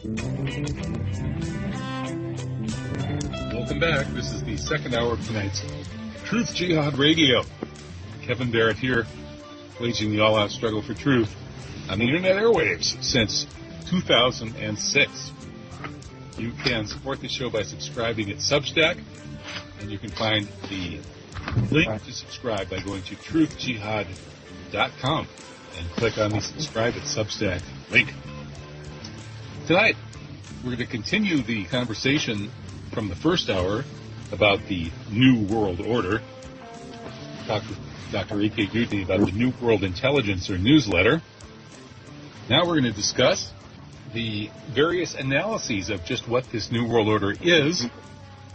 Welcome back. This is the second hour of tonight's Truth Jihad Radio. Kevin Barrett here, waging the all-out struggle for truth on the internet airwaves since 2006. You can support the show by subscribing at Substack, and you can find the link to subscribe by going to truthjihad.com and click on the subscribe at Substack link. Tonight, we're going to continue the conversation from the first hour about the New World Order. Dr. A.K. Dutney about the New World Intelligence or newsletter. Now we're going to discuss the various analyses of just what this New World Order is.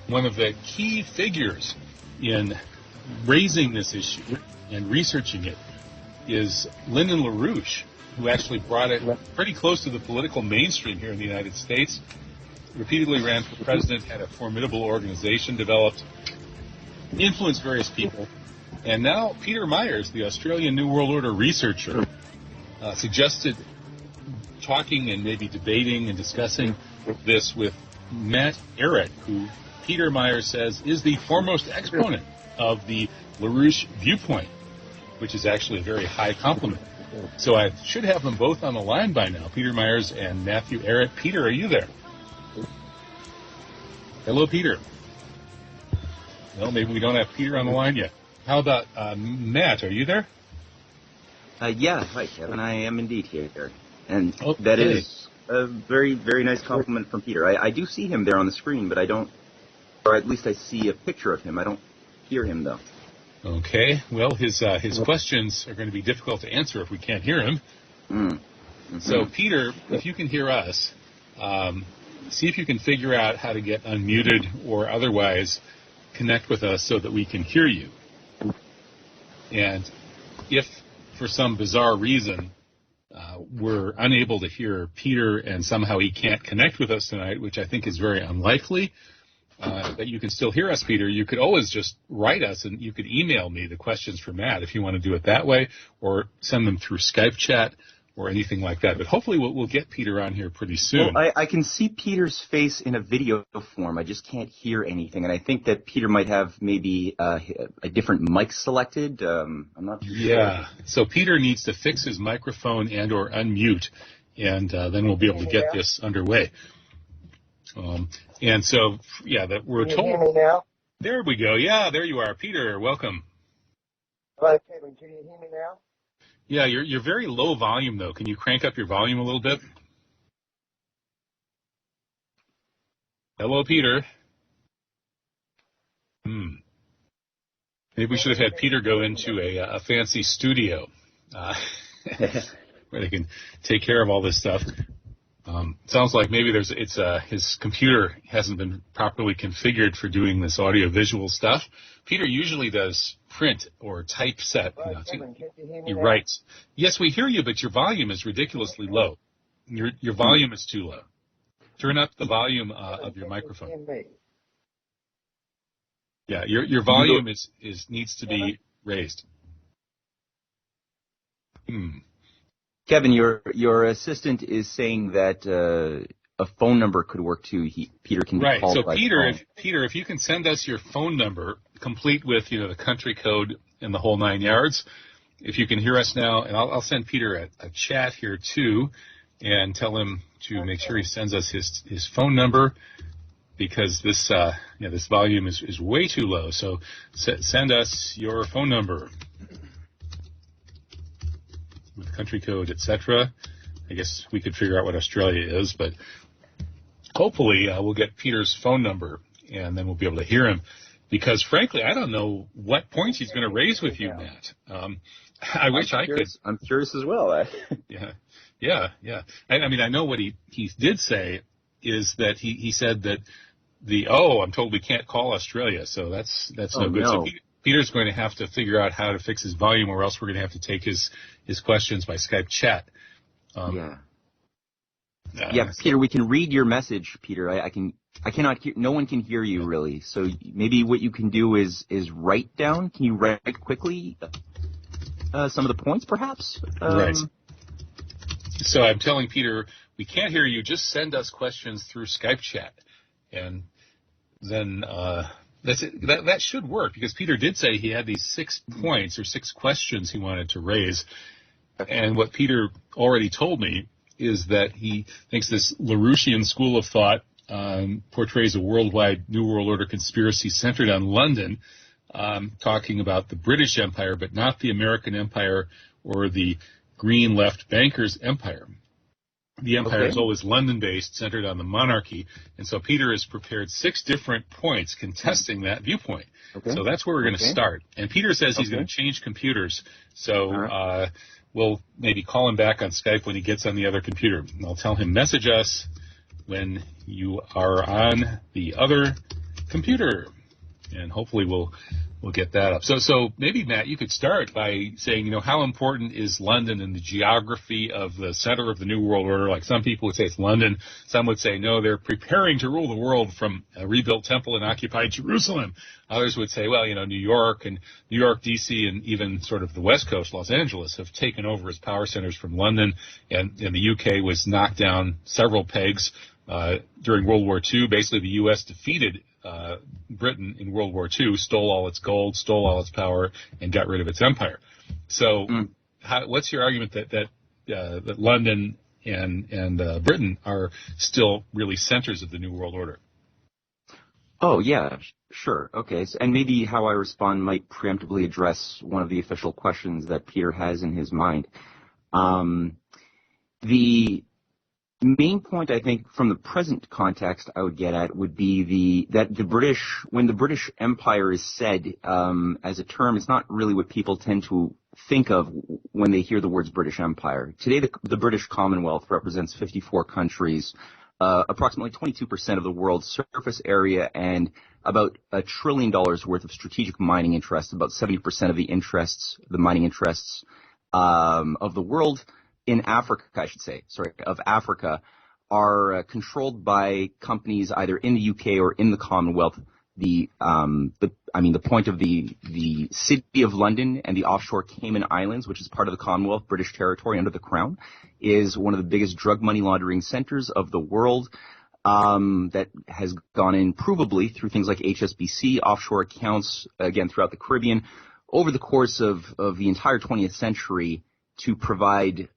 One of the key figures in raising this issue and researching it is Lyndon LaRouche, who actually brought it pretty close to the political mainstream here in the United States. Repeatedly ran for president, had a formidable organization developed, influenced various people. And now Peter Myers, the Australian New World Order researcher, suggested talking and maybe debating and discussing this with Matt Ehret, who Peter Myers says is the foremost exponent of the LaRouche viewpoint, which is actually a very high compliment. So I should have them both on the line by now, Peter Myers and Matthew Ehret. Peter, are you there? Hello, Peter. Well, maybe we don't have Peter on the line yet. How about Matt? Are you there? Yeah, hi, Kevin. I am indeed here. And that is a very, very nice compliment from Peter. I do see him there on the screen, but I don't, or at least I see a picture of him. I don't hear him, though. Okay. Well, his questions are going to be difficult to answer if we can't hear him. Mm-hmm. So, Peter, if you can hear us, see if you can figure out how to get unmuted or otherwise connect with us so that we can hear you. And if, for some bizarre reason, we're unable to hear Peter and somehow he can't connect with us tonight, which I think is very unlikely, that you can still hear us, Peter, you could always just write us and you could email me the questions for Matt if you want to do it that way, or send them through Skype chat or anything like that. But hopefully we'll get Peter on here pretty soon. Well, I can see Peter's face in a video form. I just can't hear anything. And I think that Peter might have maybe a different mic selected. I'm not too sure. Yeah. So Peter needs to fix his microphone and or unmute, and then we'll be able to get this underway. And so, yeah, that we're told. Can you hear me now? There we go. Yeah, there you are. Peter, welcome. Hello, Kevin. Can you hear me now? Yeah, you're very low volume, though. Can you crank up your volume a little bit? Hello, Peter. Maybe we should have had Peter go into a fancy studio where they can take care of all this stuff. Sounds like maybe his computer hasn't been properly configured for doing this audio-visual stuff. Peter usually does print or typeset. He writes. Yes, we hear you, but your volume is ridiculously low. Your volume is too low. Turn up the volume of your microphone. Yeah, your volume needs to be raised. Kevin, your assistant is saying that a phone number could work too. Peter can be called. Right. So Peter, if you can send us your phone number, complete with the country code and the whole 9 yards. If you can hear us now, and I'll send Peter a chat here too, and tell him to make sure he sends us his phone number, because this volume is way too low. So send us your phone number with country code, etc. I guess we could figure out what Australia is, but hopefully we'll get Peter's phone number, and then we'll be able to hear him. Because frankly, I don't know what points he's going to raise with you, Matt. I wish I could. I'm curious as well. Yeah. I mean, I know what he did say is that he said that I'm told we can't call Australia, so that's no good. No. So Peter's going to have to figure out how to fix his volume, or else we're going to have to take his questions by Skype chat. Peter, we can read your message, Peter. I cannot hear. No one can hear you really. So maybe what you can do is write down. Can you write quickly some of the points, perhaps? Right. So I'm telling Peter we can't hear you, just send us questions through Skype chat. And then that's it. That should work, because Peter did say he had these 6 points or 6 questions he wanted to raise. And what Peter already told me is that he thinks this LaRouchian school of thought portrays a worldwide New World Order conspiracy centered on London, talking about the British Empire, but not the American Empire or the Green Left Bankers Empire. The empire is always London-based, centered on the monarchy, and so Peter has prepared 6 different points contesting that viewpoint. So that's where we're going to start. And Peter says he's going to change computers, so we'll maybe call him back on Skype when he gets on the other computer. And I'll tell him, message us when you are on the other computer, and hopefully we'll get that up. So maybe, Matt, you could start by saying, how important is London in the geography of the center of the New World Order? Like, some people would say it's London. Some would say, no, they're preparing to rule the world from a rebuilt temple in occupied Jerusalem. Others would say, well, New York, D.C., and even sort of the West Coast, Los Angeles, have taken over as power centers from London, and the U.K. was knocked down several pegs during World War II. Basically, the U.S. defeated Britain in World War II, stole all its gold, stole all its power, and got rid of its empire. So what's your argument that London and Britain are still really centers of the New World Order? Oh, yeah, sure. Okay. And maybe how I respond might preemptively address one of the official questions that Peter has in his mind. The main point, I think, from the present context I would get at would be when the British Empire is said as a term, it's not really what people tend to think of when they hear the words British Empire. Today, the British Commonwealth represents 54 countries, approximately 22% of the world's surface area, and about $1 trillion worth of strategic mining interests, about 70% of the mining interests of the world. In Africa, Africa, are controlled by companies either in the UK or in the Commonwealth. The point of the City of London and the offshore Cayman Islands, which is part of the Commonwealth, British territory under the Crown, is one of the biggest drug money laundering centers of the world. That has gone in provably through things like HSBC, offshore accounts, again throughout the Caribbean, over the course of the entire 20th century, to provide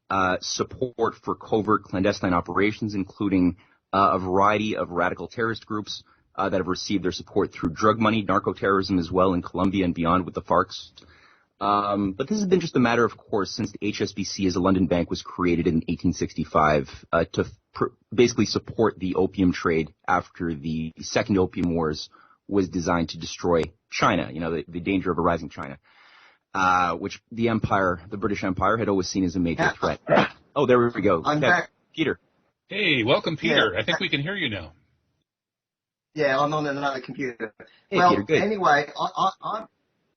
support for covert clandestine operations, including a variety of radical terrorist groups that have received their support through drug money, narco-terrorism as well in Colombia and beyond with the FARCs. But this has been just a matter of course since the HSBC as a London bank was created in 1865 to basically support the opium trade after the Second Opium Wars was designed to destroy China, the danger of a rising China. Which the British Empire, had always seen as a major threat. Oh, there we go. I'm back. Peter. Hey, welcome, Peter. Yeah. I think we can hear you now. Yeah, I'm on another computer. Hey, Peter, good. Anyway,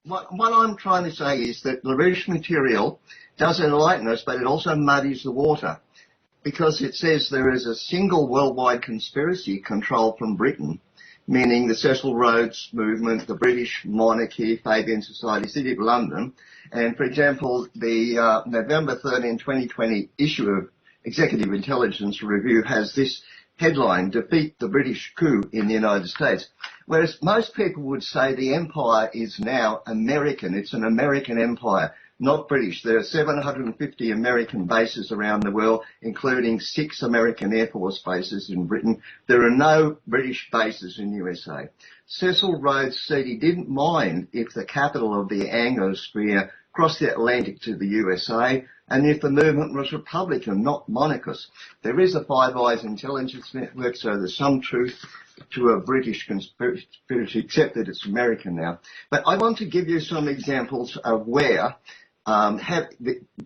what I'm trying to say is that LaRouche material does enlighten us, but it also muddies the water, because it says there is a single worldwide conspiracy controlled from Britain, meaning the Cecil Rhodes movement, the British monarchy, Fabian Society, City of London. And, for example, the November 13, 2020 issue of Executive Intelligence Review has this headline, Defeat the British Coup in the United States. Whereas most people would say the empire is now American. It's an American empire, not British. There are 750 American bases around the world, including 6 American Air Force bases in Britain. There are no British bases in USA. Cecil Rhodes said he didn't mind if the capital of the Anglosphere crossed the Atlantic to the USA, and if the movement was Republican, not monarchist. There is a Five Eyes intelligence network, so there's some truth to a British conspiracy, except that it's American now. But I want to give you some examples of where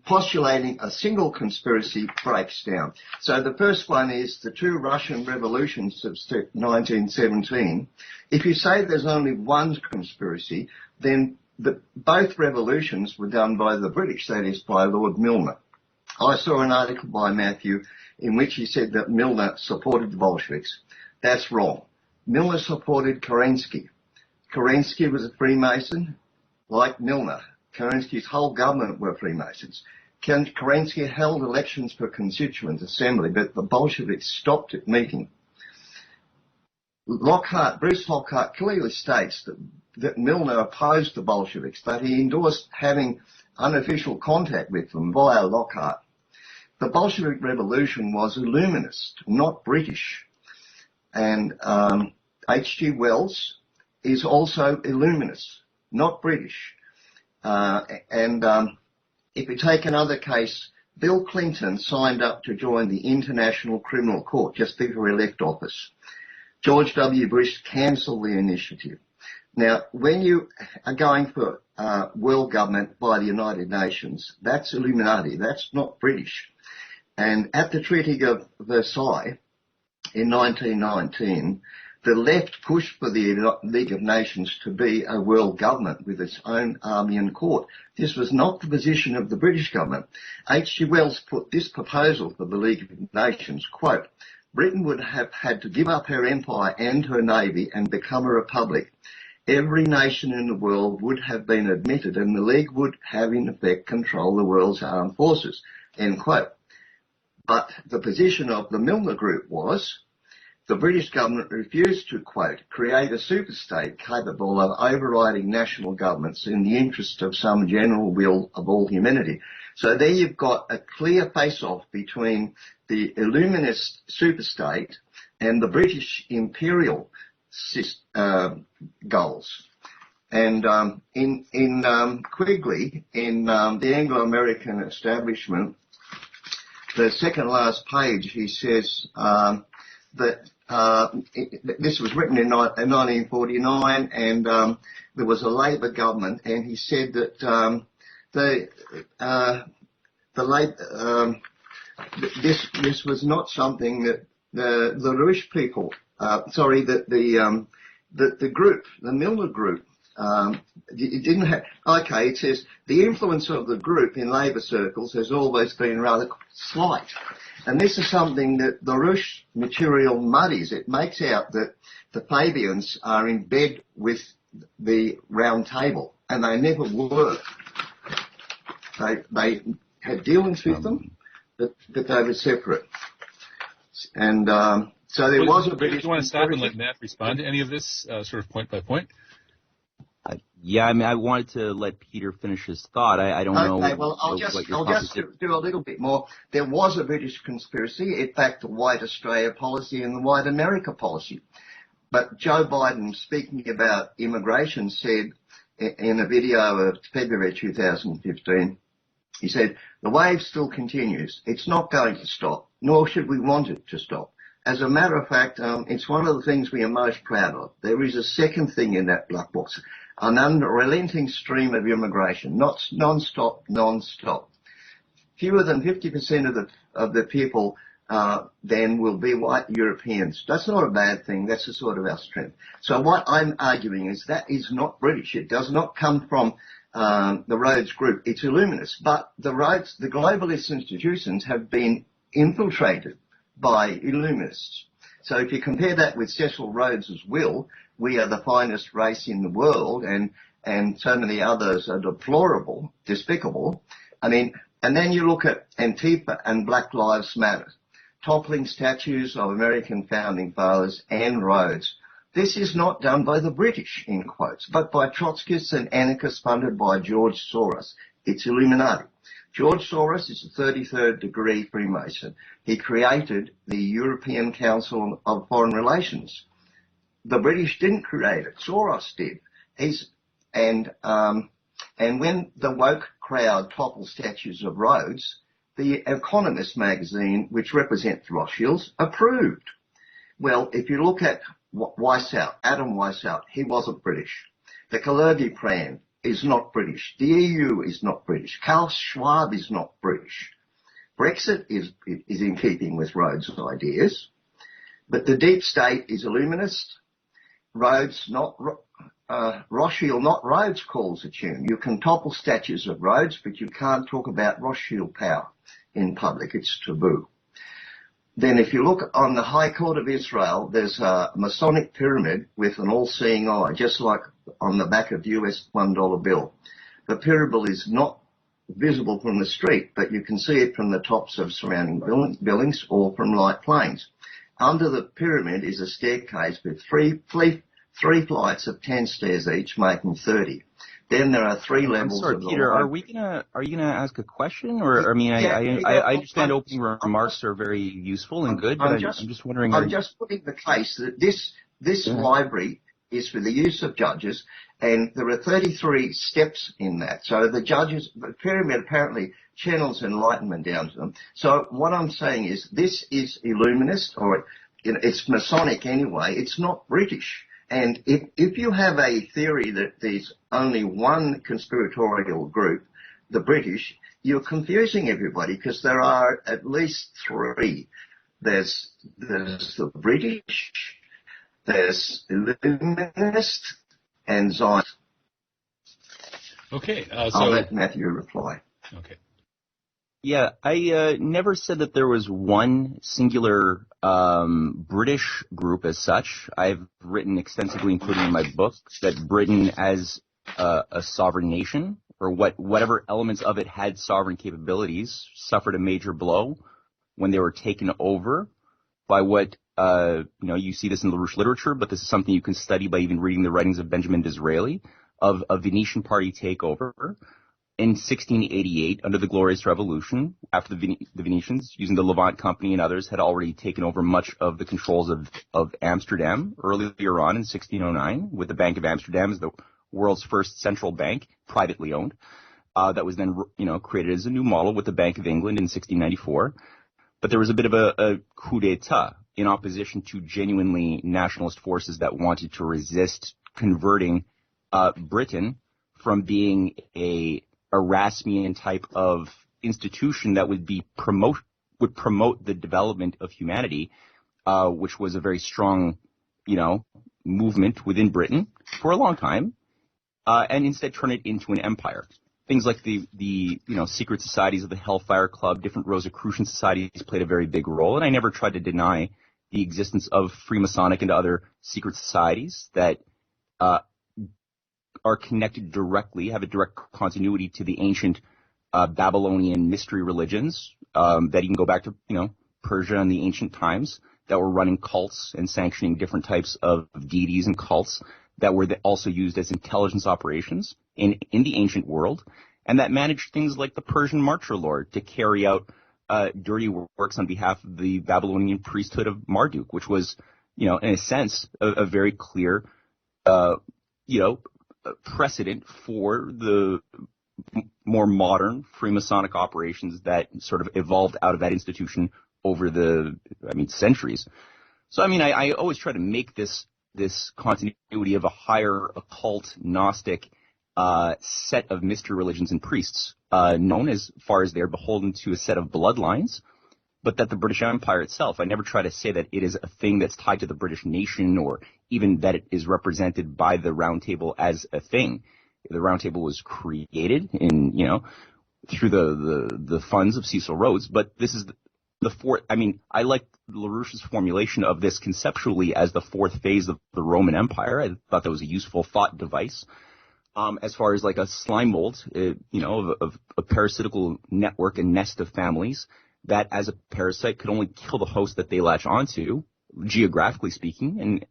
postulating a single conspiracy breaks down. So the first one is the 2 Russian revolutions of 1917. If you say there's only one conspiracy, then both revolutions were done by the British, that is by Lord Milner. I saw an article by Matthew in which he said that Milner supported the Bolsheviks. That's wrong. Milner supported Kerensky. Kerensky was a Freemason, like Milner. Kerensky's whole government were Freemasons. Kerensky held elections for Constituent Assembly, but the Bolsheviks stopped it meeting. Bruce Lockhart clearly states that Milner opposed the Bolsheviks, but he endorsed having unofficial contact with them via Lockhart. The Bolshevik Revolution was Illuminist, not British. And H.G. Wells is also Illuminist, not British. If we take another case, Bill Clinton signed up to join the International Criminal Court just before he left office. George W. Bush cancelled the initiative. Now, when you are going for world government by the United Nations, that's Illuminati, that's not British. And at the Treaty of Versailles in 1919, the left pushed for the League of Nations to be a world government with its own army and court. This was not the position of the British government. H.G. Wells put this proposal for the League of Nations, quote, Britain would have had to give up her empire and her navy and become a republic. Every nation in the world would have been admitted and the League would have in effect control the world's armed forces, end quote. But the position of the Milner Group was the British government refused to, quote, create a superstate capable of overriding national governments in the interest of some general will of all humanity. So there you've got a clear face-off between the Illuminist superstate and the British imperial goals. And in Quigley, in the Anglo-American Establishment, the second last page, he says that this was written in 1949, and there was a Labor government, and he said that this was not something that the LaRouche people, the group, the Milner Group, it didn't have. Okay, it says the influence of the group in labour circles has always been rather slight. And this is something that the LaRouche material muddies. It makes out that the Fabians are in bed with the Round Table, and they never were. They had dealings with them, but they were separate. And so there was a British. Do you want to stop and let Matt respond to any of this, sort of point by point? Yeah, I mean, I wanted to let Peter finish his thought. I don't know. Okay, well, I'll just do a little bit more. There was a British conspiracy. In fact, the White Australia policy and the White America policy. But Joe Biden, speaking about immigration, said in a video of February 2015, he said, the wave still continues. It's not going to stop, nor should we want it to stop. As a matter of fact, it's one of the things we are most proud of. There is a second thing in that black box. An unrelenting stream of immigration, not non-stop. Fewer than 50% of the people then will be white Europeans. That's not a bad thing. That's a sort of our strength. So what I'm arguing is that is not British. It does not come from the Rhodes Group. It's Illuminist. But the globalist institutions have been infiltrated by Illuminists. So if you compare that with Cecil Rhodes's will, we are the finest race in the world, and so many others are deplorable, despicable. I mean, and then you look at Antifa and Black Lives Matter, toppling statues of American founding fathers and Rhodes. This is not done by the British, in quotes, but by Trotskyists and anarchists funded by George Soros. It's Illuminati. George Soros is a 33rd degree Freemason. He created the European Council of Foreign Relations. The British didn't create it. Soros did. And when the woke crowd toppled statues of Rhodes, the Economist magazine, which represents Rothschilds, approved. Well, if you look at Weishaupt, Adam Weishaupt, he wasn't British. The Kalergi plan is not British. The EU is not British. Klaus Schwab is not British. Brexit is in keeping with Rhodes' ideas. But the deep state is Illuminist. Rhodes, not Rothschild, not Rhodes calls the tune. You can topple statues of Rhodes, but you can't talk about Rothschild power in public. It's taboo. Then if you look on the High Court of Israel, there's a Masonic pyramid with an all-seeing eye, just like on the back of the US $1 bill. The pyramid is not visible from the street, but you can see it from the tops of surrounding buildings or from light planes. Under the pyramid is a staircase with three flights of 10 stairs each, making 30. Then there are three levels. I'm sorry, Peter. Are you gonna ask a question, or I mean, I understand opening remarks are very useful and good, but I'm just wondering. I'm just putting the case that this library is for the use of judges, and there are 33 steps in that. So the pyramid apparently channels enlightenment down to them. So what I'm saying is this is Illuminist, or it's Masonic anyway. It's not British. And if you have a theory that there's only one conspiratorial group, the British, you're confusing everybody, because there are at least three. There's the British, there's Illuminist, and Zionist. Okay. I'll let Matthew reply. Okay. Yeah, I never said that there was one singular British group as such. I've written extensively, including in my book, that Britain as a sovereign nation, or whatever elements of it had sovereign capabilities, suffered a major blow when they were taken over by what, you see this in LaRouche literature, but this is something you can study by even reading the writings of Benjamin Disraeli, of a Venetian party takeover in 1688 under the Glorious Revolution, after the Venetians, using the Levant Company and others, had already taken over much of the controls of Amsterdam earlier on in 1609, with the Bank of Amsterdam as the world's first central bank, privately owned. That was then, created as a new model with the Bank of England in 1694. But there was a bit of a coup d'etat in opposition to genuinely nationalist forces that wanted to resist converting Britain from being a Erasmian type of institution that would promote the development of humanity, which was a very strong, movement within Britain for a long time, and instead turn it into an empire. Things like the secret societies of the Hellfire Club, different Rosicrucian societies played a very big role, and I never tried to deny the existence of Freemasonic and other secret societies that are connected directly, have a direct continuity to the ancient Babylonian mystery religions that you can go back to, Persia in the ancient times, that were running cults and sanctioning different types of deities and cults that were also used as intelligence operations in the ancient world, and that managed things like the Persian Marcher Lord to carry out dirty works on behalf of the Babylonian priesthood of Marduk, which was, in a sense, a very clear, precedent for the more modern Freemasonic operations that sort of evolved out of that institution over centuries. So, I always try to make this continuity of a higher occult Gnostic set of mystery religions and priests known as far as they're beholden to a set of bloodlines, but that the British Empire itself, I never try to say that it is a thing that's tied to the British nation, or even that it is represented by the Round Table as a thing. The Round Table was created through the funds of Cecil Rhodes, but this is the fourth. I like LaRouche's formulation of this conceptually as the fourth phase of the Roman Empire. I thought that was a useful thought device. As far as like a slime mold, of a parasitical network and nest of families that as a parasite could only kill the host that they latch onto, geographically speaking. And,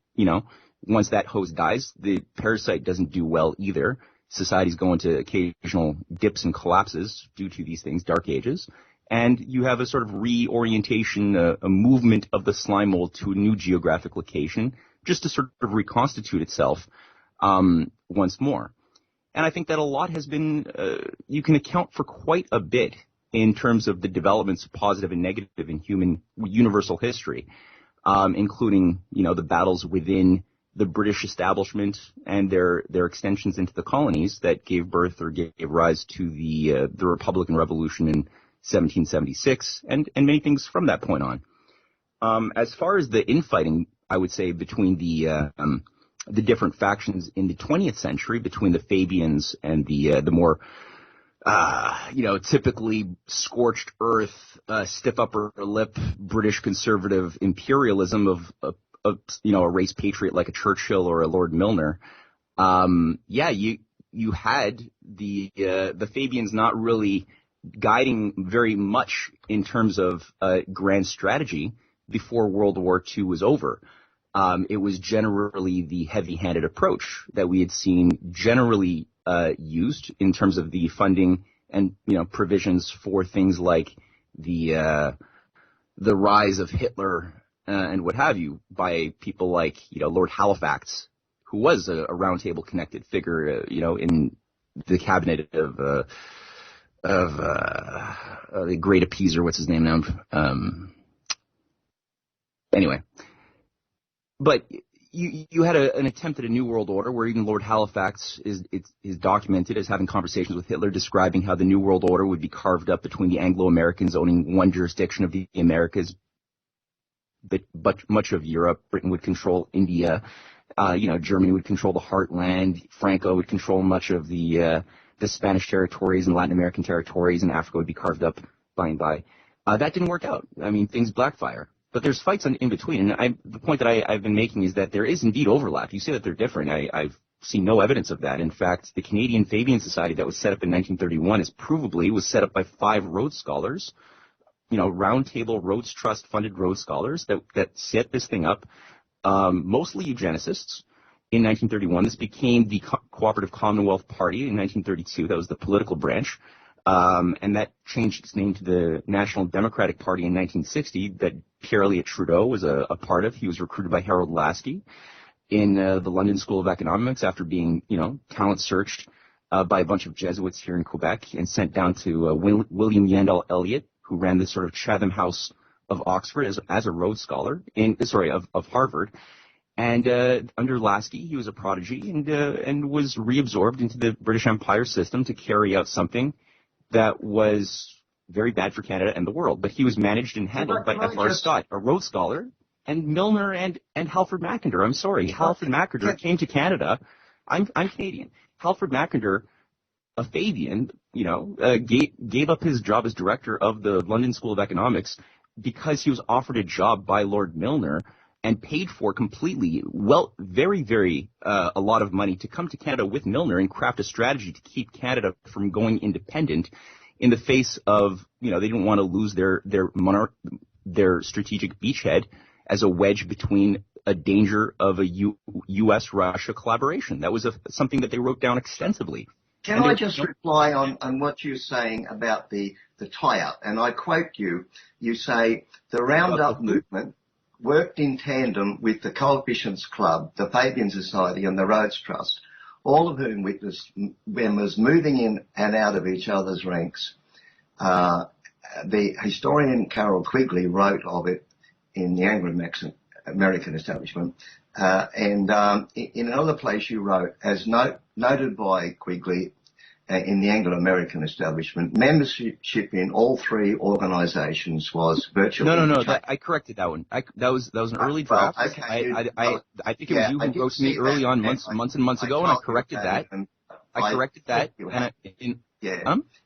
once that host dies, the parasite doesn't do well either. Societies go into occasional dips and collapses due to these things, dark ages. And you have a sort of reorientation, a movement of the slime mold to a new geographic location, just to sort of reconstitute itself once more. And I think that a lot has been, you can account for quite a bit in terms of the developments, positive and negative, in human universal history, including, the battles within the British establishment and their extensions into the colonies that gave birth or gave rise to the Republican Revolution in 1776, and many things from that point on. As far as the infighting, I would say, between the different factions in the 20th century, between the Fabians and the more typically scorched earth, stiff upper lip British conservative imperialism of a race patriot like a Churchill or a Lord Milner. you had the Fabians not really guiding very much in terms of grand strategy before World War II was over. It was generally the heavy-handed approach that we had seen generally used in terms of the funding and provisions for things like the rise of Hitler and what have you by people like Lord Halifax, who was a roundtable connected figure in the cabinet of the great appeaser. What's his name now? Anyway. But you had an attempt at a new world order where even Lord Halifax is documented as having conversations with Hitler describing how the new world order would be carved up between the Anglo-Americans owning one jurisdiction of the Americas, but much of Europe. Britain would control India. Germany would control the heartland. Franco would control much of the Spanish territories and Latin American territories, and Africa would be carved up by and by. That didn't work out. I mean, things backfire. But there's fights in between, and the point that I've been making is that there is indeed overlap. You say that they're different. I've seen no evidence of that. In fact, the Canadian Fabian Society that was set up in 1931 was set up by 5 Rhodes Scholars, roundtable Rhodes Trust funded Rhodes Scholars that set this thing up, mostly eugenicists. In 1931, this became the Cooperative Commonwealth Party in 1932. That was the political branch. And that changed its name to the National Democratic Party in 1960 that Pierre Elliott Trudeau was a part of. He was recruited by Harold Lasky in the London School of Economics after being, talent searched by a bunch of Jesuits here in Quebec and sent down to William Yandell Elliott, who ran the sort of Chatham House of Oxford as a Rhodes Scholar, of Harvard. And under Lasky, he was a prodigy and was reabsorbed into the British Empire system to carry out something that was very bad for Canada and the world. But he was managed and handled by F.R. Scott, a Rhodes Scholar, and Milner and Halford Mackinder. I'm sorry, Halford Mackinder came to Canada. I'm Canadian. Halford Mackinder, a Fabian, gave up his job as director of the London School of Economics because he was offered a job by Lord Milner and paid for completely, very, very a lot of money to come to Canada with Milner and craft a strategy to keep Canada from going independent in the face of, they didn't want to lose their strategic beachhead as a wedge between a danger of a U.S.-Russia collaboration. That was something that they wrote down extensively. Can I just reply on what you're saying about the tie-up? And I quote you. You say, the Roundup movement worked in tandem with the Coefficients Club, the Fabian Society, and the Rhodes Trust, all of whom witnessed members moving in and out of each other's ranks. The historian Carol Quigley wrote of it in the Anglo-American establishment. And in another place you wrote, as noted by Quigley, in the Anglo-American establishment, membership in all 3 organisations was virtually... No, I corrected that one. That was an early draft. Well, okay, I think it was you who wrote to me early on, months and months ago, and I corrected that.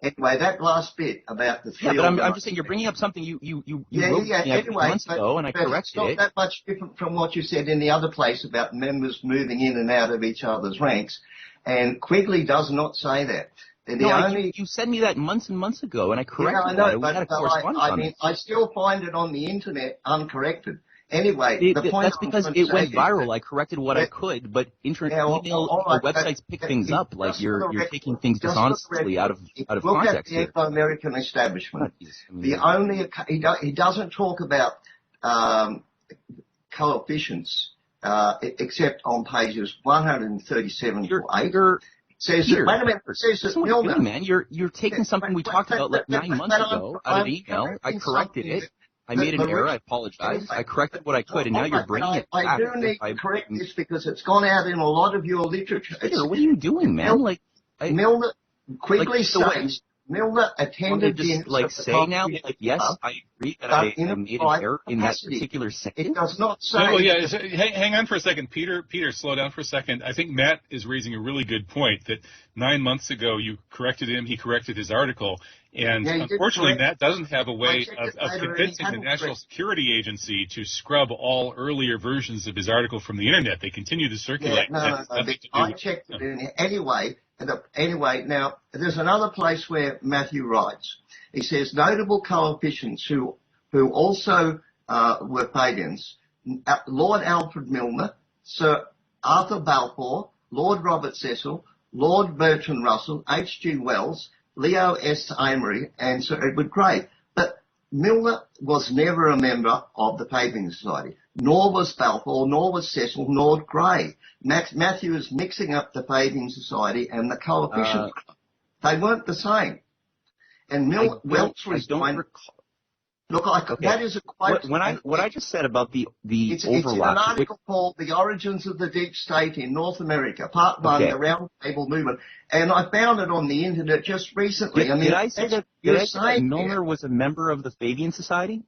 Anyway, that last bit about the 3... Yeah, but I'm just saying you're bringing up something you wrote to me months ago, and I corrected it. It's not that much different from what you said in the other place about members moving in and out of each other's ranks. And Quigley does not say that. You said me that months and months ago, and I corrected that. We had a correspondence on it. I still find it on the internet uncorrected. Anyway, that's because it went viral. I corrected what I could, but email or websites pick things up. Like you're taking things dishonestly out of context. Look at the Anglo-American establishment. He doesn't talk about coefficients. Except on pages 137 to 8. Says that, wait a minute, says that Milner... Man, you're taking something we talked about like 9 months ago out of email. I corrected it. I made an error. I apologize. I corrected what I could, and now you're bringing it back. I do need to correct this because it's gone out in a lot of your literature. What are you doing, man? Milner quickly says... Milner attended yes, I agree that I made an error in that particular sentence. It does not say... Hang on for a second. Peter, slow down for a second. I think Matt is raising a really good point that 9 months ago you corrected him, he corrected his article, and unfortunately Matt doesn't have a way of convincing the National Security Agency to scrub all earlier versions of his article from the internet. They continue to circulate. I checked it in. Anyway, Anyway, now, there's another place where Matthew writes. He says, notable coefficients who also were pagans, Lord Alfred Milner, Sir Arthur Balfour, Lord Robert Cecil, Lord Bertrand Russell, H.G. Wells, Leo S. Amory, and Sir Edward Grey. But Milner was never a member of the Pagan Society, nor was Balfour, nor was Cecil, nor Grey. Matthew is mixing up the Pagan Society and the coefficients. They weren't the same. And Wells resigned. Look, that is a quote. What I just said about the it's overlap. It's in an article called "The Origins of the Deep State in North America," Part 1, the Round Table Movement, and I found it on the internet just recently. Did I say that Milner was a member of the Fabian Society?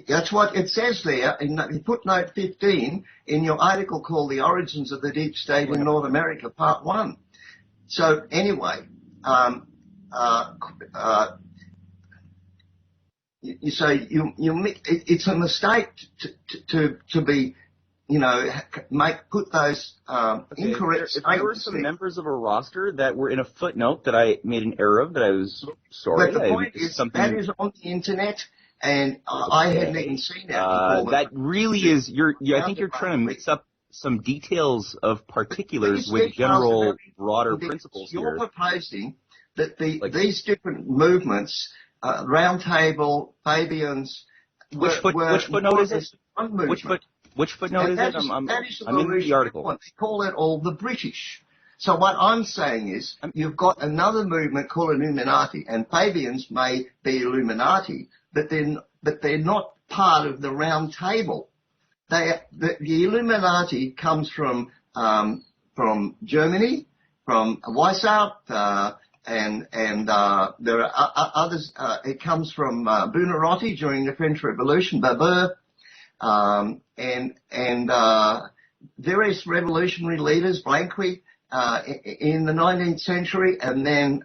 That's what it says there in footnote 15 in your article called "The Origins of the Deep State in North America," Part 1. So anyway, it's a mistake to be, put those incorrect statements. If there were some members of a roster that were in a footnote that I made an error of, that I was sorry. But the point is, that is on the internet, and I hadn't even seen that before. That really is, I think you're trying to mix up some details of particulars with general, broader principles here. You're proposing that these different movements, Round Table, Fabians, which footnote is it? Which footnote is it? I'm in the article. They call it all the British. So what I'm saying is, you've got another movement called Illuminati, and Fabians may be Illuminati, but they're not part of the Round Table. The Illuminati comes from Germany, from Weishaupt, and there are others. It comes from Buonarroti during the French Revolution, Babur, and various revolutionary leaders, Blanqui, in the 19th century, and then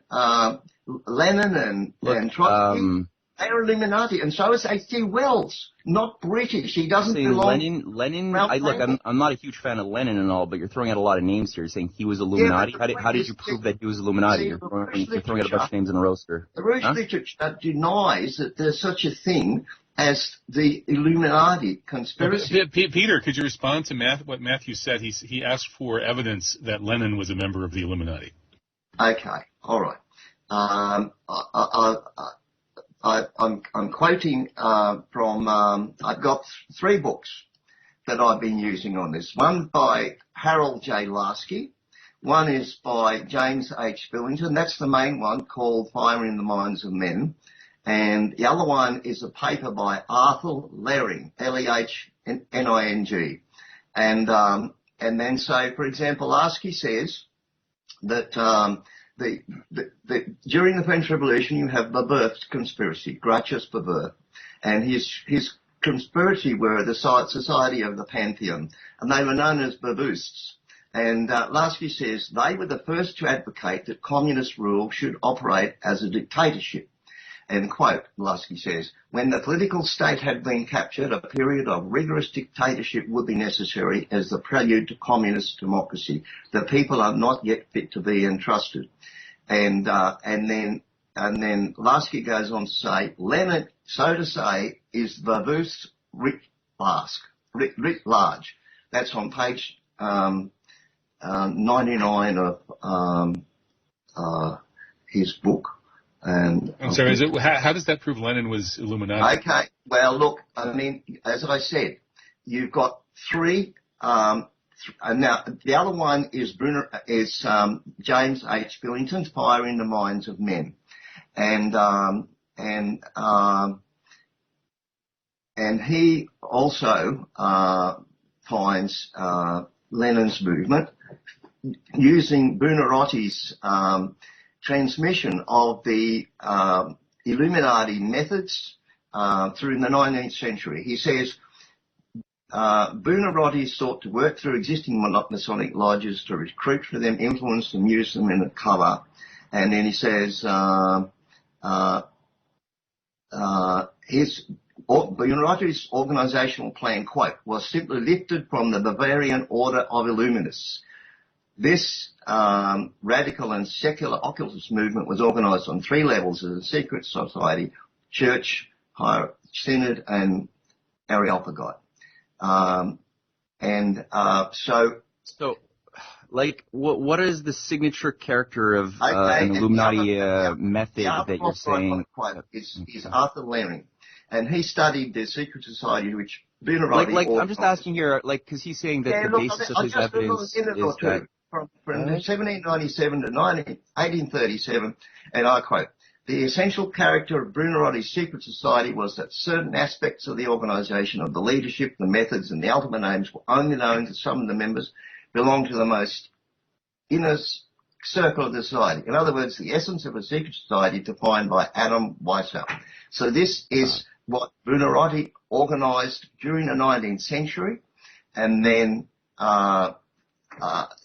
Lenin and Trotsky. They're Illuminati, and so is H.G. Wells, not British. He doesn't belong. Lenin. I'm not a huge fan of Lenin and all, but you're throwing out a lot of names here, saying he was Illuminati. How did you prove that he was Illuminati? You're throwing out a bunch of names in a roster. The Rouge literature denies that there's such a thing as the Illuminati conspiracy. Peter, could you respond to what Matthew said? He asked for evidence that Lenin was a member of the Illuminati. Okay, all right. I'm quoting from, I've got 3 books that I've been using on this. One by Harold J. Lasky. One is by James H. Billington. That's the main one, called Fire in the Minds of Men. And the other one is a paper by Arthur Lehring, Lehning. And then, so, for example, Lasky says that during the French Revolution, you have Babeuf's conspiracy, Gracchus Babeuf, and his conspiracy were the Society of the Pantheon, and they were known as Babousts. And Lasky says they were the first to advocate that communist rule should operate as a dictatorship. And quote, Lasky says, when the political state had been captured, a period of rigorous dictatorship would be necessary as the prelude to communist democracy. The people are not yet fit to be entrusted. And then Lasky goes on to say, Lenin, so to say, is Babeuf's writ large. That's on page 99 of his book. And I'm sorry, how does that prove Lenin was Illuminati? Okay, well, look, I mean, as I said, you've got 3. Now, the other one is James H. Billington's Fire in the Minds of Men, and he also finds Lenin's movement using Buonarroti's transmission of the Illuminati methods through the 19th century. He says, Buonarroti sought to work through existing Masonic lodges to recruit for them, influence them, use them in a cover. And then he says, Buonarroti's organizational plan, quote, was simply lifted from the Bavarian Order of Illuminists. this radical and secular occultist movement was organized on 3 levels as a secret society: church, higher synod, and Areopagite. So, like, what is the signature character of an Illuminati method that you're saying? Is Arthur Lehring, and he studied the secret society which Buonarroti. I'm just asking here, because he's saying that the basis of his evidence is that from 1797 to 1837, and I quote: "The essential character of Buonarroti's secret society was that certain aspects of the organization, of the leadership, the methods, and the ultimate aims were only known to some of the members, belonged to the most inner circle of the society. In other words, the essence of a secret society defined by Adam Weishaupt." So this is what Buonarroti organized during the 19th century, and then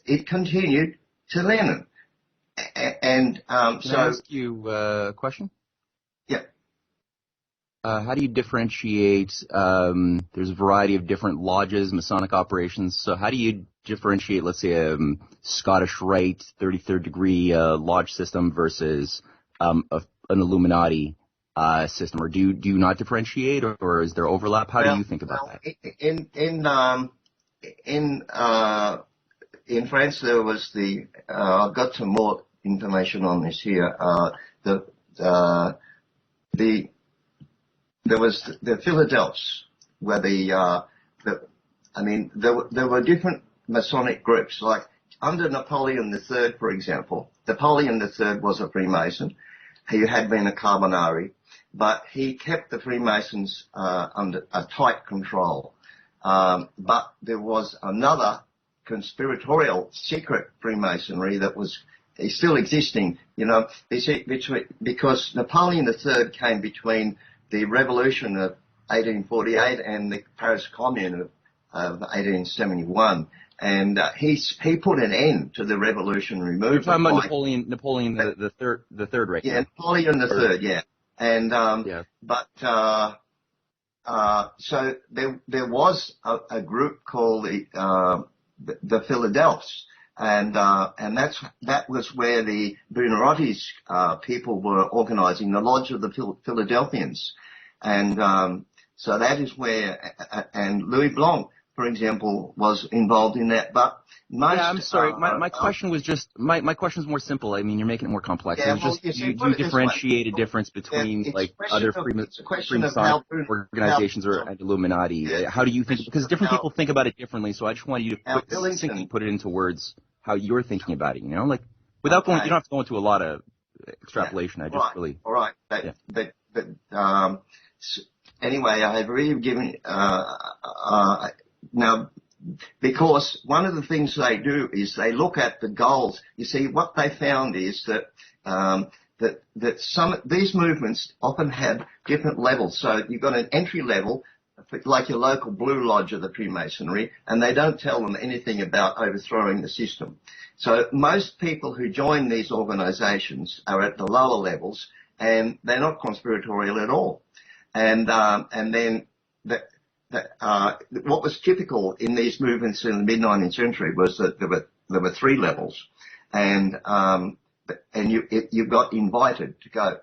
it continued to Lenin. Can I ask you a question? Yeah. How do you differentiate? There's a variety of different lodges, Masonic operations. So how do you differentiate, let's say, a Scottish Rite 33rd degree lodge system versus an Illuminati system? Or do you not differentiate, or is there overlap? How do you think about that? In France, there was I've got some more information on this here. There was the Philadelphs, where there were different Masonic groups. Like under Napoleon III, for example, Napoleon III was a Freemason. He had been a Carbonari, but he kept the Freemasons under a tight control. But there was another conspiratorial secret Freemasonry that is still existing, because Napoleon III came between the revolution of 1848 and the Paris Commune of 1871, and he put an end to the revolutionary movement. You're talking about Napoleon the third, right? Yeah, Napoleon III, yeah. And so there was a group called the Philadelphs, and that was where the Buonarroti's people were organizing the Lodge of the Philadelphians, and so that is where, and Louis Blanc, for example, was involved in that. But most, I'm sorry. My question was just my question is more simple. I mean, you're making it more complex. Yeah, do you differentiate a difference between other Freemason organizations and Illuminati? Yeah. How do you think? Because different people think about it differently. So I just wanted you to simply put it into words how you're thinking about it. Without going, you don't have to go into a lot of extrapolation. Yeah. All right. Anyway, I have really given now, because one of the things they do is they look at the goals. You see, what they found is that these movements often have different levels. So you've got an entry level, like your local Blue Lodge of the Freemasonry, and they don't tell them anything about overthrowing the system. So most people who join these organizations are at the lower levels, and they're not conspiratorial at all. And then what was typical in these movements in the mid-19th century was that there were 3 levels, and you got invited to go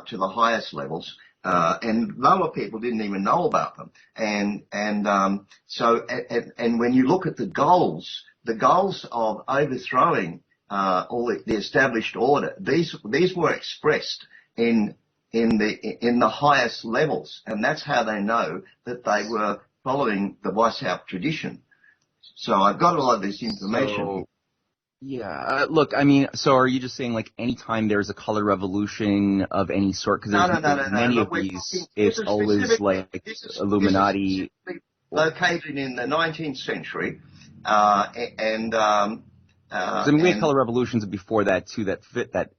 to the highest levels, and lower people didn't even know about them. And when you look at the goals of overthrowing all the established order, these were expressed in the highest levels, and that's how they know that they were following the Weishaupt tradition. So I've got a lot of this information. Look, I mean, so are you just saying anytime there's a color revolution of any sort? Because there's many of these, it's always Illuminati. Located in the 19th century, we had color revolutions before that too that fit that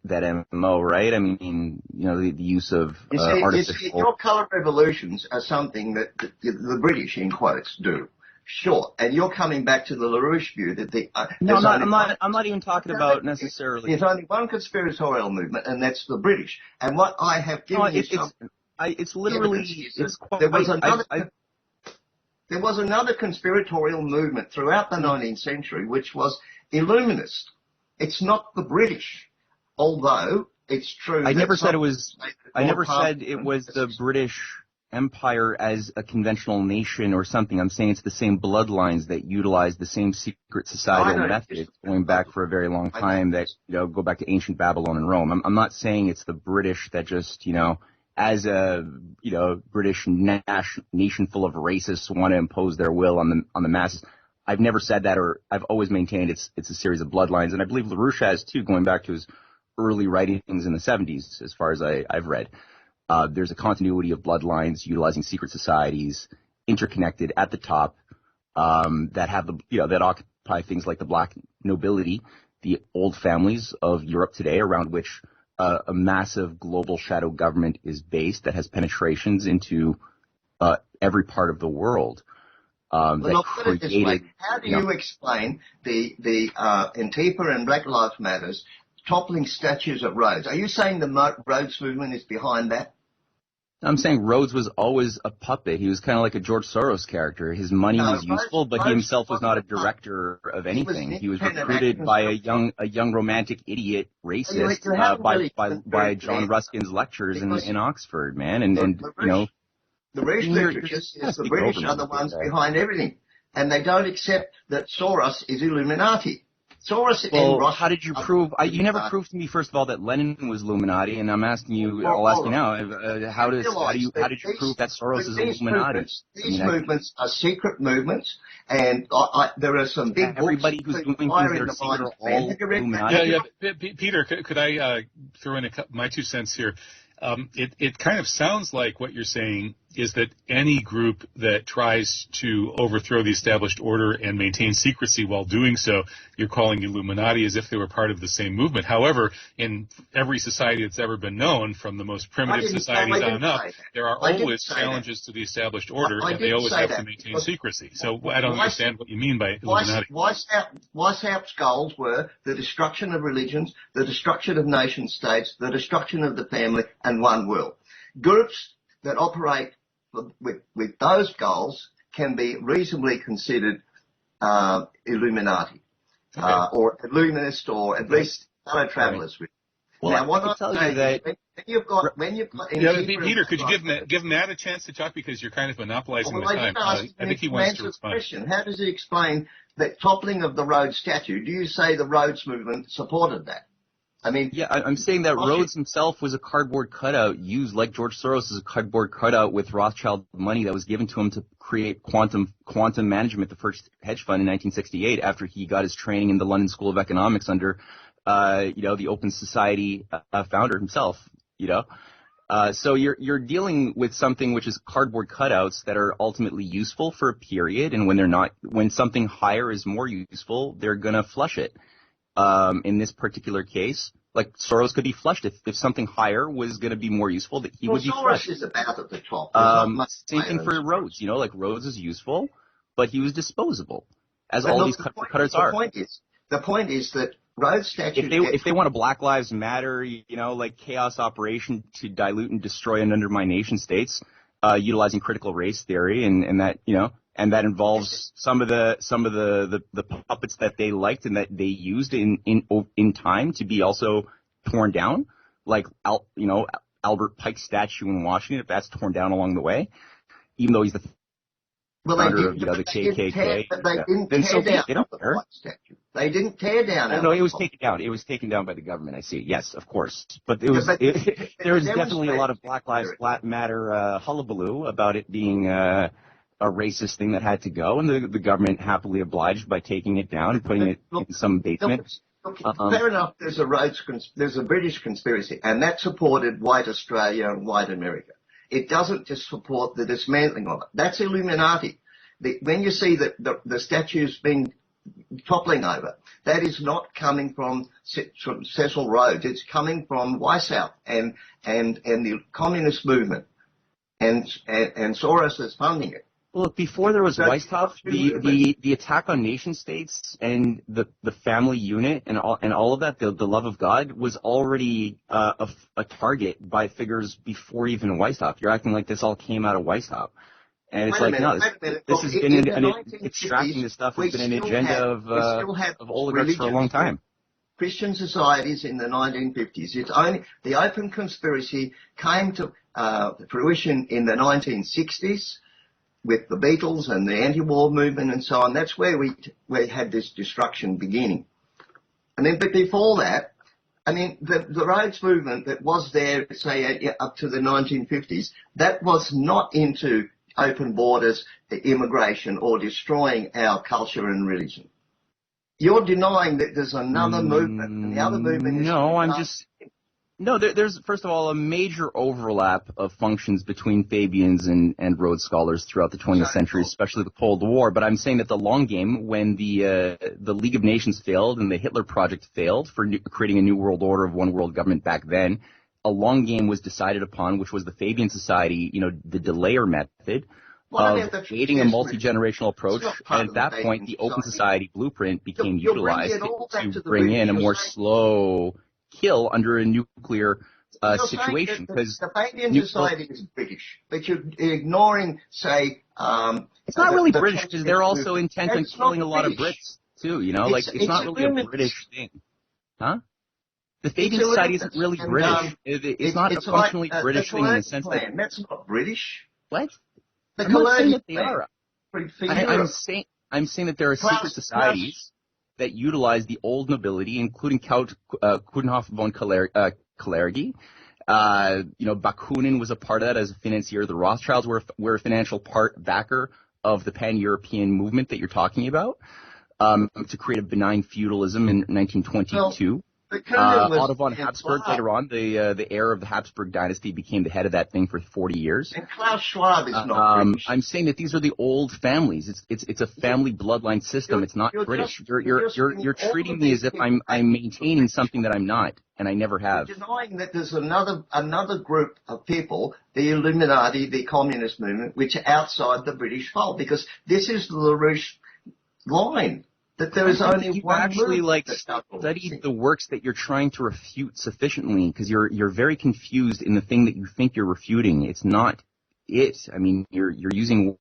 MO, right? I mean, the use of artificial. Your color revolutions are something that the British, in quotes, do. Sure, and you're coming back to the LaRouche view that I'm not even talking about necessarily. There's only one conspiratorial movement, and that's the British. And what I have given you it's literally there was another conspiratorial movement throughout the 19th century, which was Illuminist. It's not the British, although it's true. I never said it was. I never said it was the British Empire as a conventional nation or something. I'm saying it's the same bloodlines that utilize the same secret societal methods going back for a very long time that, go back to ancient Babylon and Rome. I'm not saying it's the British that just, as a, British nation full of racists want to impose their will on the masses. I've never said that, or I've always maintained it's a series of bloodlines. And I believe LaRouche has too, going back to his early writings in the 70s, as far as I've read. There's a continuity of bloodlines utilizing secret societies, interconnected at the top, that have that occupy things like the black nobility, the old families of Europe today, around which a massive global shadow government is based that has penetrations into every part of the world. Well, I'll put it this way. How do you explain the Antifa and Black Lives Matters toppling statues of Rhodes? Are you saying the Rhodes movement is behind that? I'm saying Rhodes was always a puppet. He was kind of like a George Soros character. His money was useful, but he himself was not a director of anything. He was recruited by a young romantic idiot racist by John Ruskin's lectures in Oxford, man. And the British literatures is the British are the ones behind everything, and they don't accept that Soros is Illuminati. Soros and Russia. How did you prove? You never proved to me, first of all, that Lenin was Illuminati, and I'm asking you. I'll ask you now. How did you prove that Soros is Illuminati? These movements are secret movements, and there are some big. Everybody who's doing things that are secret are all Illuminati. Yeah. Peter, could I throw in my 2 cents here? It kind of sounds like what you're saying is that any group that tries to overthrow the established order and maintain secrecy while doing so, you're calling Illuminati as if they were part of the same movement. However, in every society that's ever been known, from the most primitive societies on up, there are always challenges to the established order, and they always have to maintain secrecy. So I don't understand what you mean by Illuminati. Weishaupt's goals were the destruction of religions, the destruction of nation states, the destruction of the family, and one world. Groups that operate with those goals can be reasonably considered Illuminati, or Illuminist, or at least fellow travellers. Right. Well, now, what I tell you that when you've got Peter, could you give Matt a chance to talk, because you're kind of monopolizing the time? I think he wants to respond. Question. How does he explain that toppling of the Rhodes statue? Do you say the Rhodes movement supported that? I mean, yeah, I'm saying that Rhodes himself was a cardboard cutout used, like George Soros, as a cardboard cutout with Rothschild money that was given to him to create quantum management, the first hedge fund in 1968, after he got his training in the London School of Economics under, the Open Society founder himself. So you're dealing with something which is cardboard cutouts that are ultimately useful for a period, and when something higher is more useful, they're gonna flush it. In this particular case, like Soros could be flushed if something higher was going to be more useful, that he would be flushed. Soros is about at the top. Same thing for Rhodes. Like Rhodes is useful, but he was disposable, as all these cutters are. The point is that Rhodes statue. If they want a Black Lives Matter, like chaos operation to dilute and destroy and undermine nation states, utilizing critical race theory, and that and that involves some of the puppets that they liked and that they used in time to be also torn down, like Albert Pike's statue in Washington, if that's torn down along the way, even though he's the founder of the KKK. They didn't tear down. No, it was taken down. It was taken down by the government. I see. Yes, of course. But there was definitely a lot of Black Lives Matter hullabaloo about it being a racist thing that had to go, and the government happily obliged by taking it down and putting it in some basement. Fair enough. There's a British conspiracy, and that supported white Australia and white America. It doesn't just support the dismantling of it. That's Illuminati. When you see the statues being toppling over, that is not coming from Cecil Rhodes. It's coming from Weishaupt and the communist movement, and Soros is funding it. Well, before there was Weishaupt, the attack on nation states and the family unit and all of that, the love of God, was already a target by figures before even Weishaupt. You're acting like this all came out of Weishaupt. And it's Wait a like, minute, no, wait a minute. this Look, has in been the extracting 1950s, this stuff we has been an still agenda had of oligarchs for a long time. Christian societies in the 1950s. It's only the open conspiracy came to fruition in the 1960s with the Beatles and the anti-war movement and so on. That's where we had this destruction beginning. I mean, but before that, I mean, the Rhodes movement that was there, say, up to the 1950s, that was not into open borders, immigration, or destroying our culture and religion. You're denying that there's another movement, and the other movement is... No, there's, first of all, a major overlap of functions between Fabians and Rhodes scholars throughout the 20th century, especially the Cold War. But I'm saying that the long game, when the League of Nations failed and the Hitler Project failed for creating a new world order of one world government back then, a long game was decided upon, which was the Fabian Society, the delayer method of creating a multi-generational approach. And at that point, the Open Society blueprint became utilized to bring in a more slow kill under a nuclear situation. Because the Fabian Society is British, but you're ignoring, say... it's not really British, because they're also intent on killing a lot of Brits, too, it's not really a British thing. Huh? The Fabian Society isn't really British. It's not a functionally British thing in the sense that... That's not British. What? I'm not saying that they are. I'm saying that there are secret societies that utilize the old nobility, including Count Coudenhove von Kalergi. Bakunin was a part of that as a financier. The Rothschilds were a financial backer of the pan-European movement that you're talking about, to create a benign feudalism in 1922. Otto von Habsburg later on, the heir of the Habsburg dynasty, became the head of that thing for 40 years. And Klaus Schwab is not British. I'm saying that these are the old families. It's a family bloodline system. It's not British. You're treating me as if I'm maintaining something that I'm not, and I never have. You're denying that there's another group of people, the Illuminati, the communist movement, which are outside the British fold, because this is the LaRouche line. That there is only you've one actually studied the works that you're trying to refute sufficiently, because you're very confused in the thing that you think you're refuting. It's not it. I mean, you're using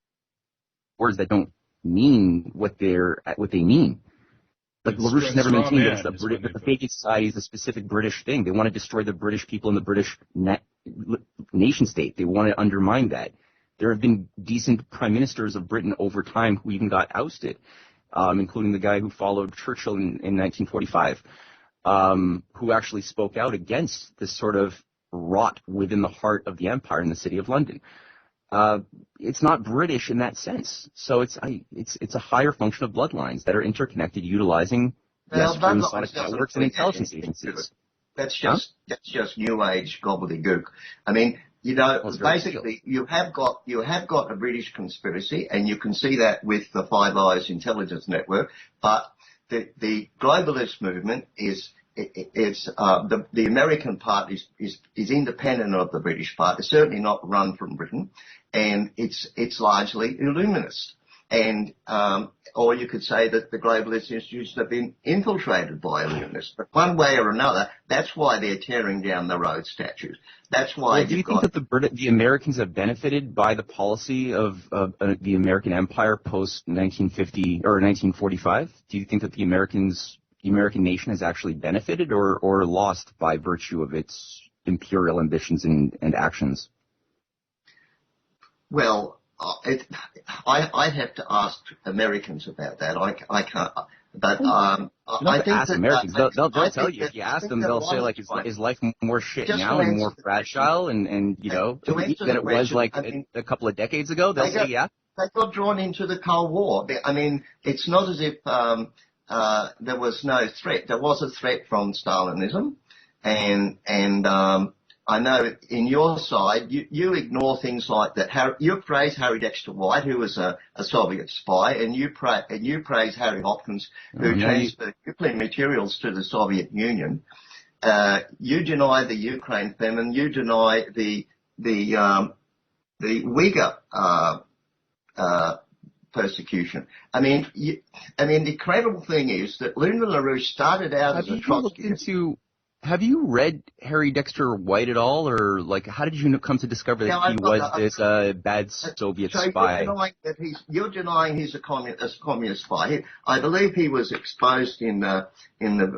words that don't mean what they mean. Like LaRouche has never maintained that the Fabian Society is a specific British thing. They want to destroy the British people and the British nation state. They want to undermine that. There have been decent prime ministers of Britain over time who even got ousted. Including the guy who followed Churchill in 1945, who actually spoke out against this sort of rot within the heart of the empire in the city of London. It's not British in that sense. So it's a higher function of bloodlines that are interconnected, utilizing Masonic networks and intelligence agencies. That's just New Age gobbledygook. I mean, basically, you have got a British conspiracy, and you can see that with the Five Eyes intelligence network. But the globalist movement the American part is independent of the British part. It's certainly not run from Britain, and it's largely Illuminist. And or you could say that the globalist institutions have been infiltrated by Illuminists. But one way or another, that's why they're tearing down the Rhodes statues. That's why. Do you think that the Americans have benefited by the policy of the American Empire post 1950 or 1945? Do you think that the American nation has actually benefited or lost by virtue of its imperial ambitions and actions? Well, I'd have to ask Americans about that. I can't. But I think ask Americans. They'll tell you. If you ask them, they'll say like, is life more shit now and more fragile and than it was like a couple of decades ago? They'll say yeah. They got drawn into the Cold War. I mean, it's not as if there was no threat. There was a threat from Stalinism, and I know in your side, you ignore things like that. You praise Harry Dexter White, who was a Soviet spy, and you praise Harry Hopkins, who transferred nuclear materials to the Soviet Union. You deny the Ukraine famine. You deny the Uyghur persecution. I mean, the incredible thing is that Luna LaRouche started out as a Trotskyist. Have you read Harry Dexter White at all, or like how did you come to discover that he was this bad Soviet spy? You're denying he's a communist spy. I believe he was exposed in the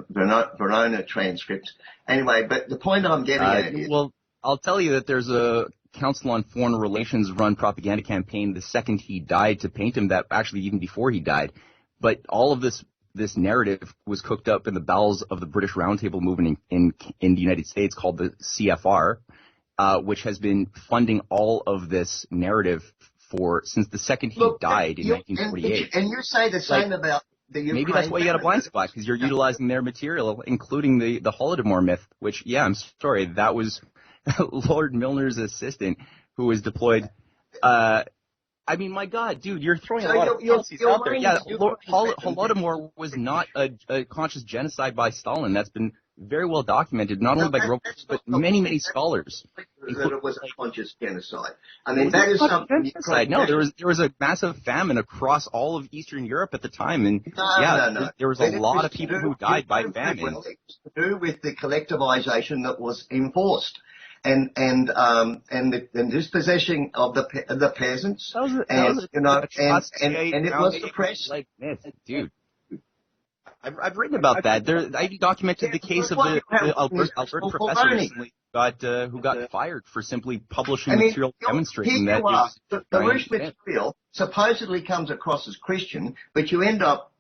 Verona transcript. Anyway, but the point I'm getting at is, well, I'll tell you that there's a Council on Foreign Relations run propaganda campaign the second he died to paint him that, actually even before he died. But all of this narrative was cooked up in the bowels of the British Roundtable movement in the United States called the CFR, which has been funding all of this narrative since the second he died in 1948. And you say the same about the Ukraine. Maybe that's why you got a blind spot, because you're utilizing their material, including the Holodomor myth, which, yeah, I'm sorry, that was Lord Milner's assistant who was deployed. I mean, my God, dude, you're throwing a lot of policies out there. Yeah, Holodomor was not a conscious genocide by Stalin. That's been very well documented, not only by Gropius, but many scholars. That it was a conscious genocide. I mean, that is something. Genocide. No, there was a massive famine across all of Eastern Europe at the time, and there was a lot of people who died by famine. Well, it was to do with the collectivization that was enforced. And the dispossession of the peasants, and it was suppressed. Like this, dude. I've written about that. I documented the case of the Alberta professor recently who got fired for simply publishing material demonstrating that the LaRouche material supposedly comes across as Christian, but you end up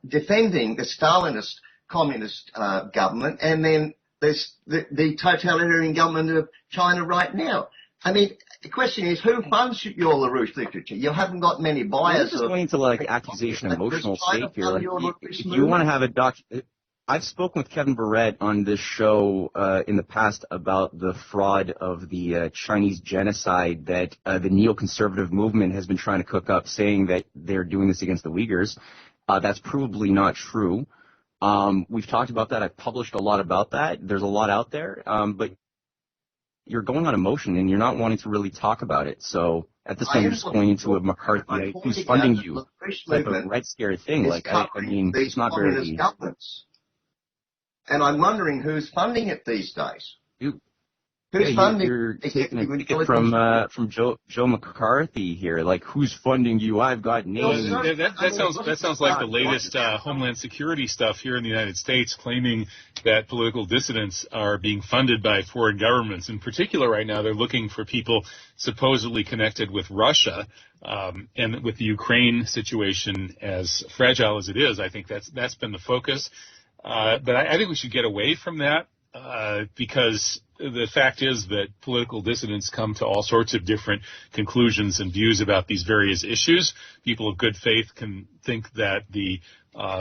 defending the Stalinist communist government, and then there's the totalitarian government of China right now. I mean, the question is, who funds your LaRouche literature? You haven't got many buyers. This is going into like accusation, emotional state here. Like, if you want to have I've spoken with Kevin Barrett on this show in the past about the fraud of the Chinese genocide that the neoconservative movement has been trying to cook up, saying that they're doing this against the Uyghurs. That's provably not true. We've talked about that. I've published a lot about that. There's a lot out there, but you're going on emotion and you're not wanting to really talk about it. So at this point, you're just going into a McCarthy, who's funding you, type of Red Scare thing. Like, I mean, it's not very. Governments. And I'm wondering who's funding it these days. Who's funding? You're taking it from Joe McCarthy here. Like, who's funding you? I've got names. That sounds like the latest Homeland Security stuff here in the United States, claiming that political dissidents are being funded by foreign governments. In particular, right now, they're looking for people supposedly connected with Russia, and with the Ukraine situation as fragile as it is. I think that's been the focus. But I think we should get away from that. Because the fact is that political dissidents come to all sorts of different conclusions and views about these various issues. People of good faith can think that the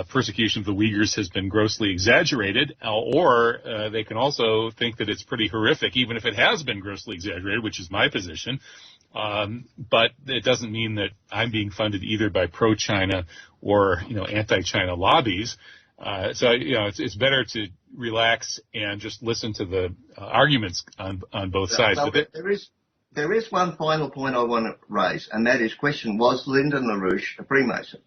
persecution of the Uyghurs has been grossly exaggerated, or they can also think that it's pretty horrific, even if it has been grossly exaggerated, which is my position. But it doesn't mean that I'm being funded either by pro-China or anti-China lobbies. So it's better to relax and just listen to the arguments on both sides. There is one final point I want to raise, and that is question: was Lyndon LaRouche a Freemason?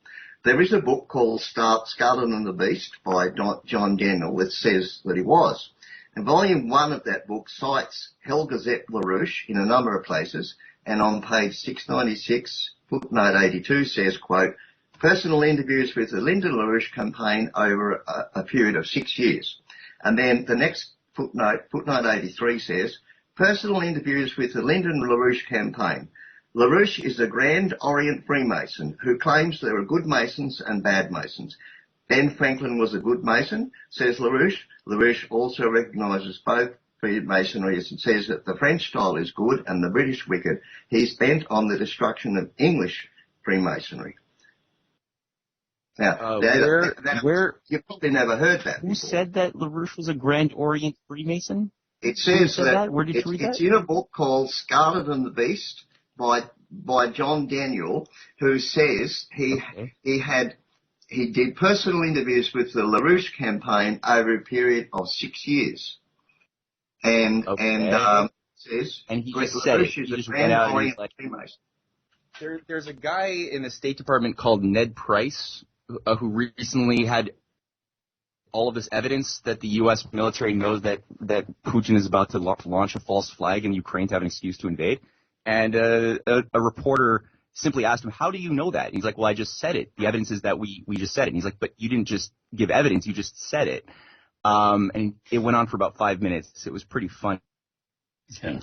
There is a book called Scarlet and the Beast by John Daniel that says that he was. And volume 1 of that book cites Helga Zepp LaRouche in a number of places, and on page 696, footnote 82 says, quote, personal interviews with the Lyndon LaRouche campaign over a period of 6 years. And then the next footnote 83 says, personal interviews with the Lyndon LaRouche campaign. LaRouche is a Grand Orient Freemason who claims there are good Masons and bad Masons. Ben Franklin was a good Mason, says LaRouche. LaRouche also recognises both Freemasonry and says that the French style is good and the British wicked. He's bent on the destruction of English Freemasonry. Now, you've probably never heard that before. Who said that LaRouche was a Grand Orient Freemason? It says that. Where did you read that? It's in a book called Scarlet and the Beast by John Daniel, who says he did personal interviews with the LaRouche campaign over a period of 6 years, and says he just said it. He just went out and like, there's a guy in the State Department called Ned Price, who recently had all of this evidence that the U.S. military knows that Putin is about to launch a false flag in Ukraine to have an excuse to invade. And a reporter simply asked him, how do you know that? And he's like, well, I just said it. The evidence is that we just said it. And he's like, but you didn't just give evidence, you just said it. And it went on for about 5 minutes. It was pretty fun. Yeah.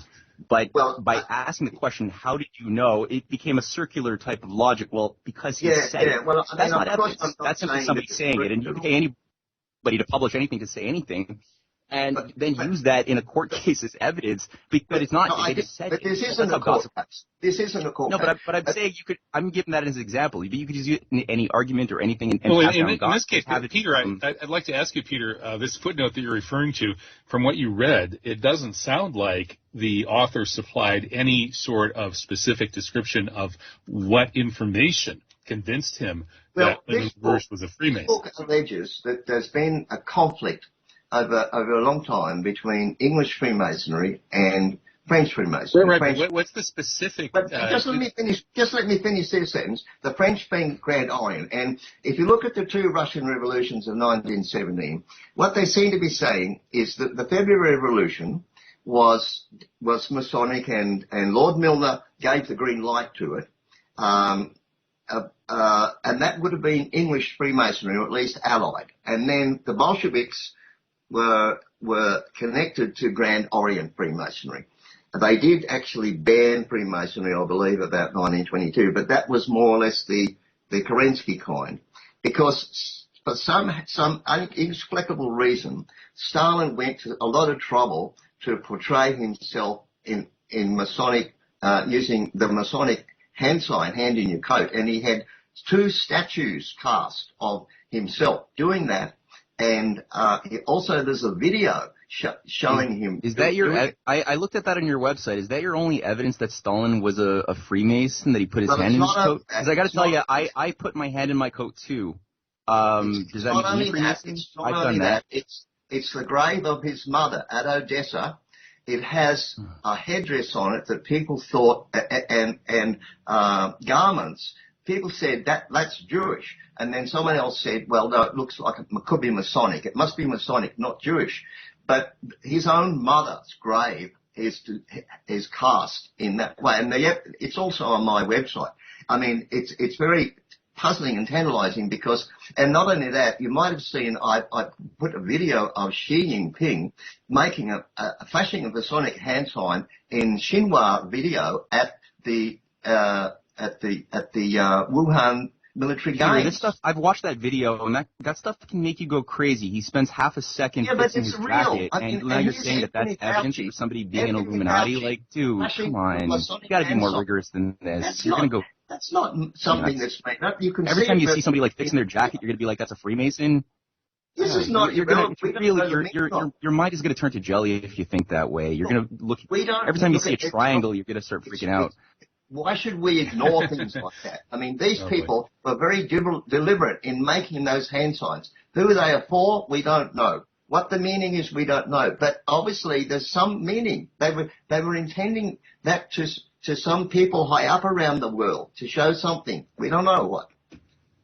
But by asking the question, how did you know, it became a circular type of logic. Well, because he said it. Well, so that's not evidence. That's simply somebody saying it. And you pay anybody to publish anything to say anything, and then use that in a court case as evidence, but it's not. No, they just said but it. this isn't a court case. This isn't a court case. No, but I'm saying you could. I'm giving that as an example. You could just use any argument or anything. And well, pass in down this case, Peter, I'd like to ask you, Peter, this footnote that you're referring to, from what you read, it doesn't sound like the author supplied any sort of specific description of what information convinced him that LaRouche was a Freemason. This book alleges that there's been a conflict over a long time between English Freemasonry and French Freemasonry. Right. What's the specific? But just let me finish. Just let me finish this sentence. The French being Grand Orient, and if you look at the two Russian revolutions of 1917, what they seem to be saying is that the February Revolution was Masonic, and Lord Milner gave the green light to it. And that would have been English Freemasonry, or at least allied. And then the Bolsheviks were connected to Grand Orient Freemasonry. They did actually ban Freemasonry, I believe, about 1922, but that was more or less the Kerensky kind, because for some inexplicable reason, Stalin went to a lot of trouble to portray himself in Masonic, using the Masonic hand sign, hand in your coat, and he had 2 statues cast of himself doing that. And also there's a video showing him. Is that your? I looked at that on your website. Is that your only evidence that Stalin was a Freemason, that he put his hand in his coat? Because I got to tell you, I put my hand in my coat too. Does that mean Freemason? I've done that. It's the grave of his mother at Odessa. It has a headdress on it that people thought, and garments. People said that's Jewish, and then someone else said, well, no, it looks like it could be Masonic. It must be Masonic, not Jewish. But his own mother's grave is cast in that way, and it's also on my website. I mean, it's very puzzling and tantalizing because, and not only that, you might have seen I put a video of Xi Jinping making a flashing a Masonic hand sign in Xinhua video at the Wuhan military games. This stuff, I've watched that video, and that stuff can make you go crazy. He spends half a second fixing his jacket, and now you're saying that that's evidence for somebody being an Illuminati? Like, dude, come on. You gotta be more rigorous than this. You're gonna go... That's not something that's made up. You can every time you see somebody like fixing their jacket, you're gonna be like, that's a Freemason? This is not... Your mind is gonna turn to jelly if you think that way. You're gonna look... Every time you see a triangle, you're gonna start freaking out. Why should we ignore things like that? I mean, these people were very deliberate in making those hand signs. Who they are for, we don't know. What the meaning is, we don't know. But obviously, there's some meaning. They were intending that to some people high up around the world to show something. We don't know what.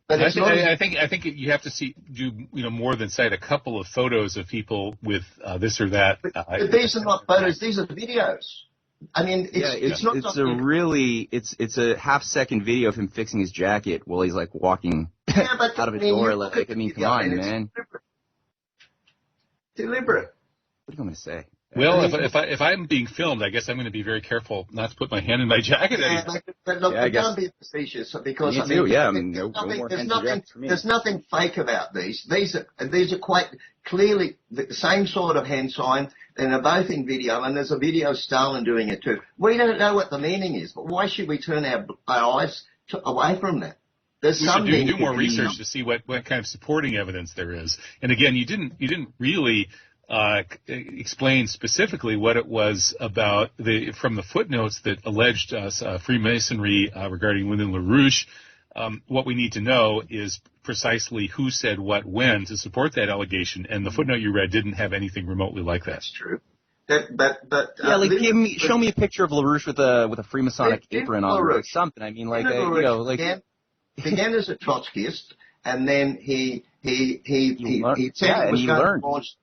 But I think you have to do more than cite a couple of photos of people with this or that. But these are not photos. These are videos. I mean, it's not. It's a half-second video of him fixing his jacket while he's like walking out of a door. Like, I mean, come on, man. Deliberate. What are you going to say? Well, if I'm being filmed, I guess I'm going to be very careful not to put my hand in my jacket anymore. But look, don't be facetious because there's nothing fake about these. These are quite clearly the same sort of hand sign, and they're both in video, and there's a video of Stalin doing it too. We don't know what the meaning is, but why should we turn our eyes away from that? There's we should do more research to see what kind of supporting evidence there is. And again, you didn't really explain specifically what it was about from the footnotes that alleged Freemasonry regarding Lyndon LaRouche. What we need to know is precisely who said what when to support that allegation, and the footnote you read didn't have anything remotely like that. That's true. Show me a picture of LaRouche with a Freemasonic apron on or something. I mean, began as a Trotskyist, and then he He learned, he said yeah, he and was he going learned. to launch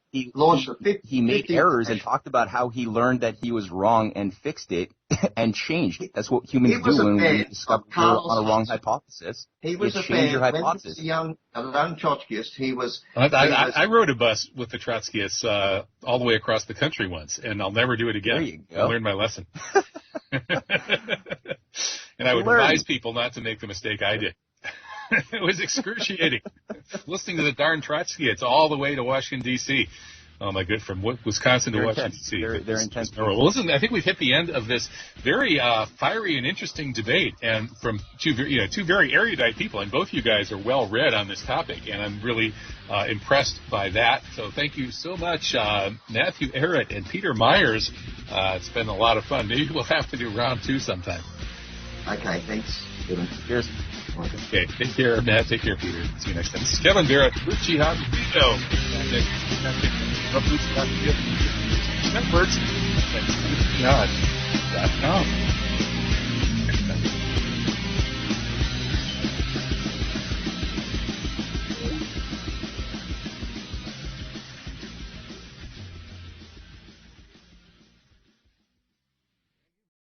He made 50 errors and talked about how he learned that he was wrong and fixed it and changed it. That's what humans do when we discover you're on a wrong hypothesis. He was you a change your fan. hypothesis. When he was a young Trotskyist, he was... I rode a bus with the Trotskyists all the way across the country once, and I'll never do it again. There you go. I learned my lesson. And I would advise people not to make the mistake I did. It was excruciating. Listening to the darn Trotskyists all the way to Washington, D.C. Oh, my good, from Wisconsin to Washington, D.C. They're intense. Well, listen, I think we've hit the end of this very fiery and interesting debate, and from two very erudite people, and both you guys are well read on this topic, and I'm really impressed by that. So thank you so much, Matthew Ehret and Peter Myers. It's been a lot of fun. Maybe we'll have to do round 2 sometime. Okay, thanks. Cheers. Okay, take care, Matt. Take care, Peter. See you next time. This is Kevin Barrett, Ruchi Hotto. Networks. Thanks to God.com.